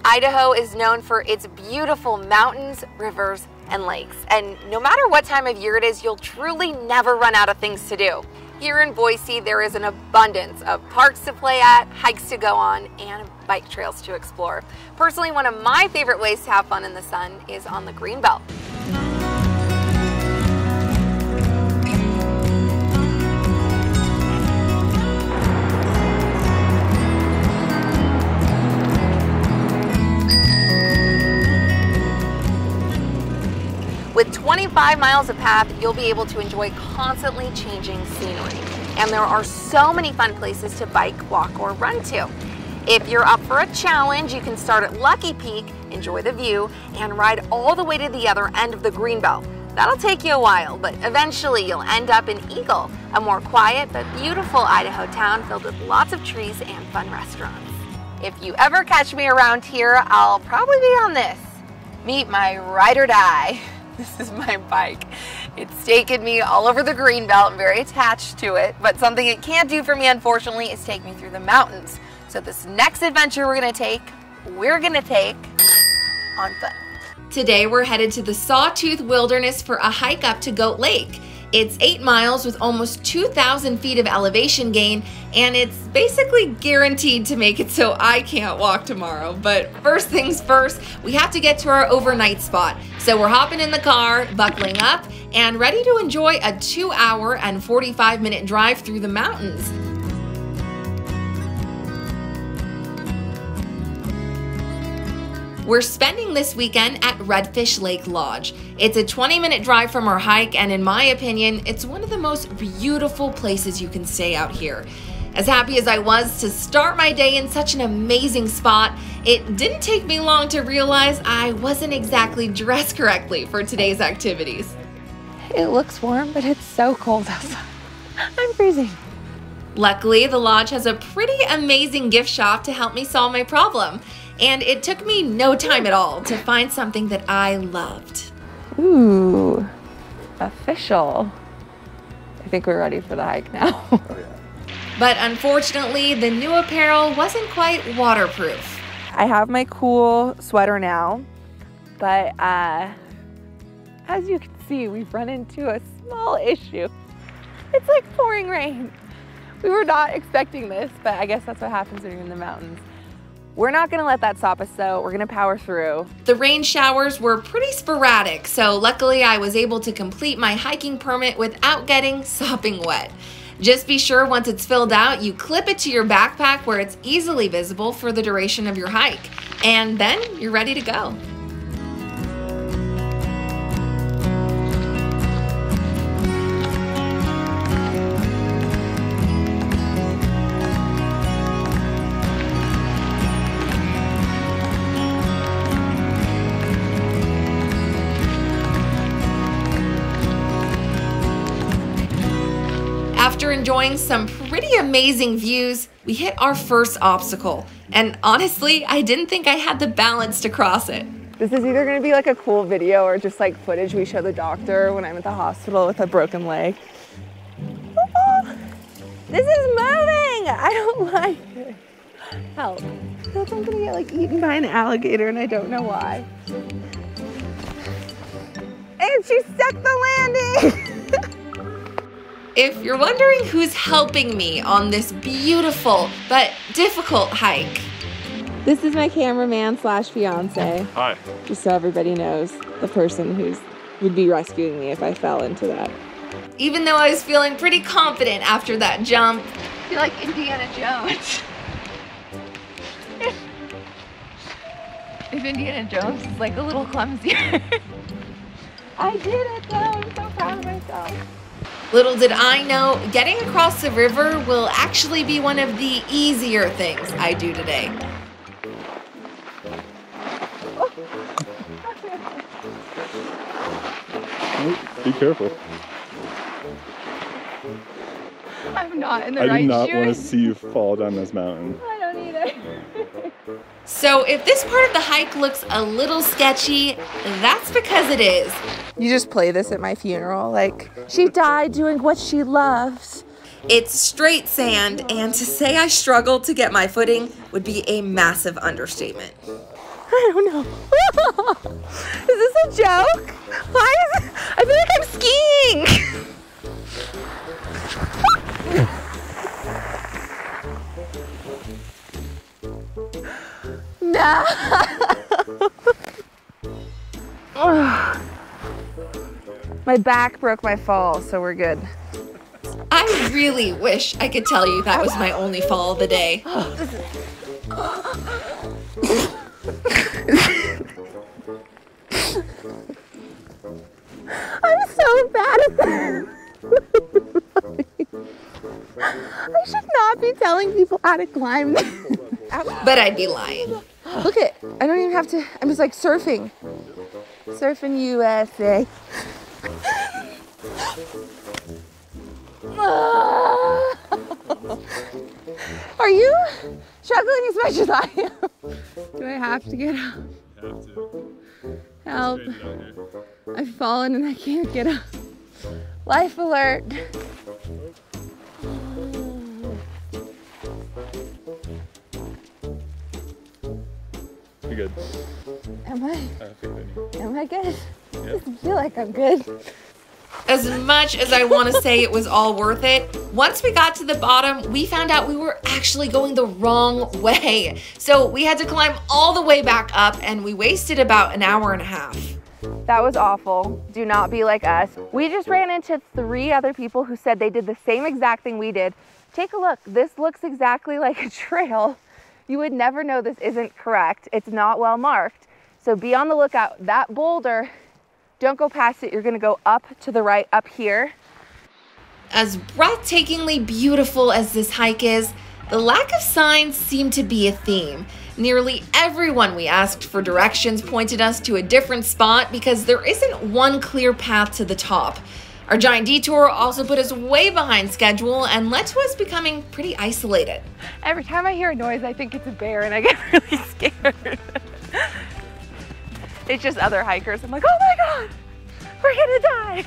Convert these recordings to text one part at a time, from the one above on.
Idaho is known for its beautiful mountains, rivers, and lakes. And no matter what time of year it is, you'll truly never run out of things to do. Here in Boise, there is an abundance of parks to play at, hikes to go on, and bike trails to explore. Personally, one of my favorite ways to have fun in the sun is on the Greenbelt. With 25 miles of path, you'll be able to enjoy constantly changing scenery. And there are so many fun places to bike, walk, or run to. If you're up for a challenge, you can start at Lucky Peak, enjoy the view, and ride all the way to the other end of the Greenbelt. That'll take you a while, but eventually you'll end up in Eagle, a more quiet but beautiful Idaho town filled with lots of trees and fun restaurants. If you ever catch me around here, I'll probably be on this. Meet my ride or die. This is my bike. It's taken me all over the Greenbelt. I'm very attached to it, but something it can't do for me, unfortunately, is take me through the mountains. So this next adventure we're gonna take on foot. Today we're headed to the Sawtooth Wilderness for a hike up to Goat Lake. It's 8 miles with almost 2,000 feet of elevation gain, and it's basically guaranteed to make it so I can't walk tomorrow. But first things first, we have to get to our overnight spot. So we're hopping in the car, buckling up, and ready to enjoy a 2-hour and 45-minute drive through the mountains. We're spending this weekend at Redfish Lake Lodge. It's a 20-minute drive from our hike, and in my opinion, it's one of the most beautiful places you can stay out here. As happy as I was to start my day in such an amazing spot, it didn't take me long to realize I wasn't exactly dressed correctly for today's activities. It looks warm, but it's so cold outside. I'm freezing. Luckily, the lodge has a pretty amazing gift shop to help me solve my problem. And it took me no time at all to find something that I loved. Ooh, official. I think we're ready for the hike now. Oh, yeah. But unfortunately, the new apparel wasn't quite waterproof. I have my cool sweater now, but as you can see, we've run into a small issue. It's like pouring rain. We were not expecting this, but I guess that's what happens when you're in the mountains. We're not gonna let that stop us though. We're gonna power through. The rain showers were pretty sporadic, so luckily I was able to complete my hiking permit without getting sopping wet. Just be sure once it's filled out, you clip it to your backpack where it's easily visible for the duration of your hike. And then you're ready to go. After enjoying some pretty amazing views, we hit our first obstacle. And honestly, I didn't think I had the balance to cross it. This is either gonna be like a cool video or just like footage we show the doctor when I'm at the hospital with a broken leg. This is moving! I don't like it. Help. I feel like I'm gonna get like eaten by an alligator and I don't know why. And she stuck the landing! If you're wondering who's helping me on this beautiful but difficult hike, this is my cameraman slash fiance. Hi. Just so everybody knows, the person who would be rescuing me if I fell into that. Even though I was feeling pretty confident after that jump. I feel like Indiana Jones. If Indiana Jones is like a little clumsier. I did it though, I'm so proud of myself. Little did I know, getting across the river will actually be one of the easier things I do today. Be careful. I'm not in the right shoes. I do not want to see you fall down this mountain. I don't either. So if this part of the hike looks a little sketchy, that's because it is. You just play this at my funeral, like, she died doing what she loved. It's straight sand, and to say I struggled to get my footing would be a massive understatement. I don't know. Is this a joke? Why is it? I feel like I'm skiing. No. My back broke my fall, so we're good. I really wish I could tell you that was my only fall of the day. I'm so bad at this. I should not be telling people how to climb. But I'd be lying. Look at, I don't even have to, I'm just like surfing. Surfing USA. Are you struggling as much as I am? Do I have to get up? Have to. Help. Straighten down here. I've fallen and I can't get up. Life alert. You're good. Am I? I have faith in you. Am I good? Yep. I feel like I'm good. As much as I want to say it was all worth it, once we got to the bottom, we found out we were actually going the wrong way. So we had to climb all the way back up and we wasted about an hour and a half. That was awful. Do not be like us. We just ran into 3 other people who said they did the same exact thing we did. Take a look. This looks exactly like a trail. You would never know this isn't correct. It's not well marked. So be on the lookout. That boulder, don't go past it. You're gonna go up to the right up here. As breathtakingly beautiful as this hike is, the lack of signs seemed to be a theme. Nearly everyone we asked for directions pointed us to a different spot because there isn't one clear path to the top. Our giant detour also put us way behind schedule and led to us becoming pretty isolated. Every time I hear a noise, I think it's a bear and I get really scared. It's just other hikers. I'm like, oh my God, we're gonna die.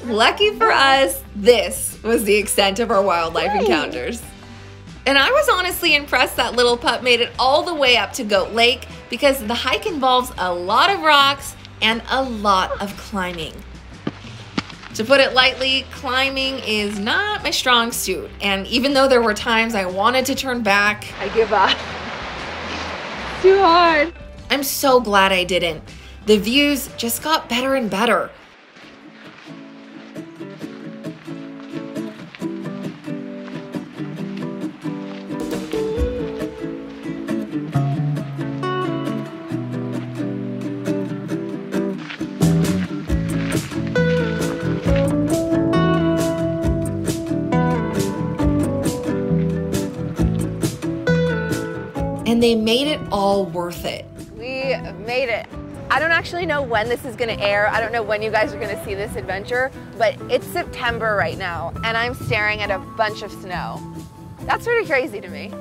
Lucky for us, this was the extent of our wildlife encounters. And I was honestly impressed that little pup made it all the way up to Goat Lake because the hike involves a lot of rocks and a lot of climbing. To put it lightly, climbing is not my strong suit. And even though there were times I wanted to turn back, I give up. Too hard. I'm so glad I didn't. The views just got better and better. And they made it all worth it. We made it. I don't actually know when this is gonna air. I don't know when you guys are gonna see this adventure, but it's September right now, and I'm staring at a bunch of snow. That's pretty crazy to me.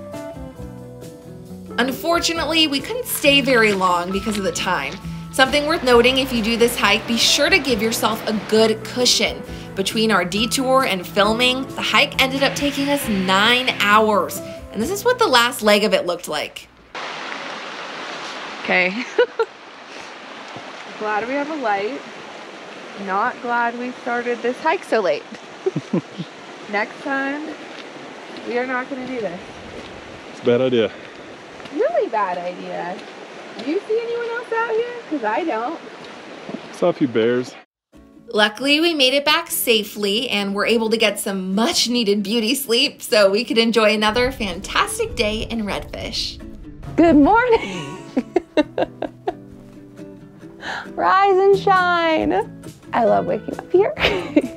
Unfortunately, we couldn't stay very long because of the time. Something worth noting, if you do this hike, be sure to give yourself a good cushion. Between our detour and filming, the hike ended up taking us 9 hours. And this is what the last leg of it looked like. Okay. Glad we have a light. Not glad we started this hike so late. Next time, we are not gonna do this. It's a bad idea. Really bad idea. Do you see anyone else out here? Because I don't. Saw a few bears. Luckily, we made it back safely and were able to get some much needed beauty sleep so we could enjoy another fantastic day in Redfish. Good morning. Rise and shine. I love waking up here.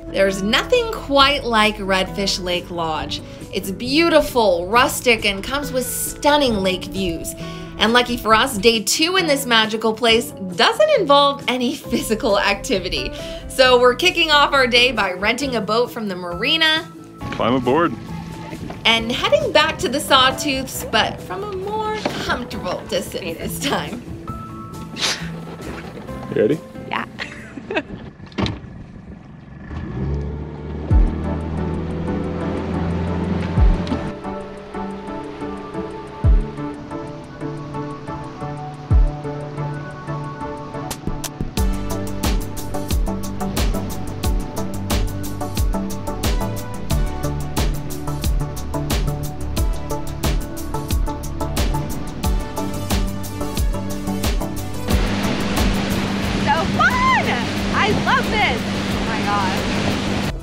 There's nothing quite like Redfish Lake Lodge. It's beautiful, rustic, and comes with stunning lake views. And lucky for us, day 2 in this magical place doesn't involve any physical activity. So we're kicking off our day by renting a boat from the marina. Climb aboard. And heading back to the Sawtooths, but from a more comfortable distance this time. You ready? Yeah.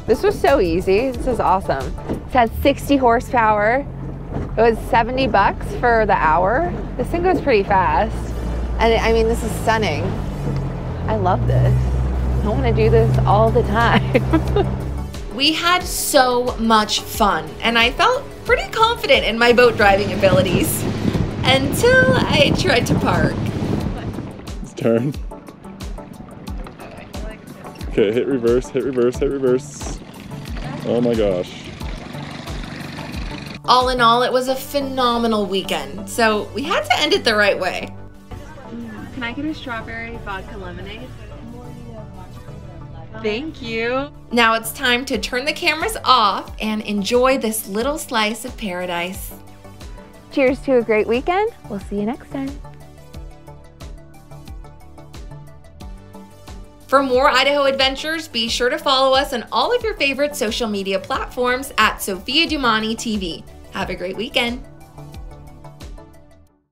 This was so easy. This is awesome. It had 60 horsepower. It was $70 for the hour. This thing goes pretty fast. And I mean, this is stunning. I love this. I want to do this all the time. We had so much fun, and I felt pretty confident in my boat driving abilities until I tried to park. Let's turn. Okay, hit reverse, hit reverse, hit reverse. Oh my gosh. All in all, it was a phenomenal weekend, so we had to end it the right way. Can I get a strawberry vodka lemonade? Thank you. Now it's time to turn the cameras off and enjoy this little slice of paradise. Cheers to a great weekend. We'll see you next time. For more Idaho adventures, be sure to follow us on all of your favorite social media platforms at Sophia Dumani TV. Have a great weekend.